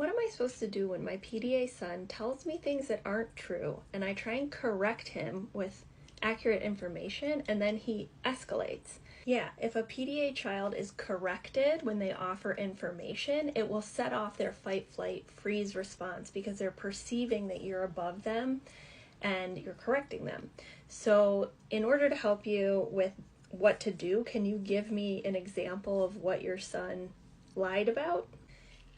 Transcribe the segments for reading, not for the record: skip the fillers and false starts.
What am I supposed to do when my PDA son tells me things that aren't true and I try and correct him with accurate information and then he escalates? Yeah, if a PDA child is corrected when they offer information, it will set off their fight, flight, freeze response because they're perceiving that you're above them and you're correcting them. So in order to help you with what to do, can you give me an example of what your son lied about?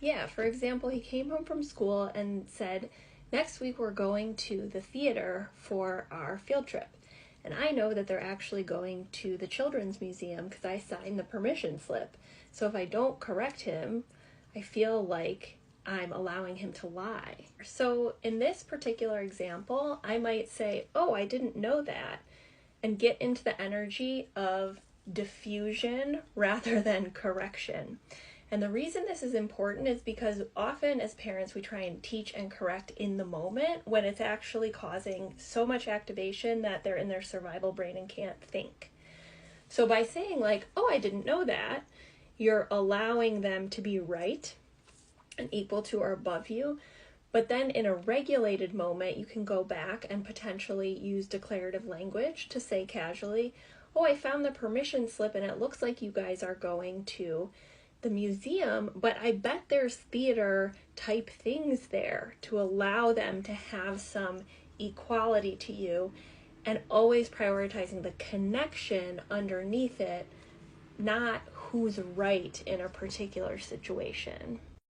Yeah, for example, he came home from school and said, next week we're going to the theater for our field trip. And I know that they're actually going to the Children's Museum because I signed the permission slip. So if I don't correct him, I feel like I'm allowing him to lie. So in this particular example, I might say, oh, I didn't know that, and get into the energy of diffusion rather than correction. And the reason this is important is because often as parents, we try and teach and correct in the moment when it's actually causing so much activation that they're in their survival brain and can't think. So by saying like, oh, I didn't know that, you're allowing them to be right and equal to or above you. But then in a regulated moment, you can go back and potentially use declarative language to say casually, oh, I found the permission slip and it looks like you guys are going to the museum, but I bet there's theater type things there, to allow them to have some equality to you, and always prioritizing the connection underneath it, not who's right in a particular situation.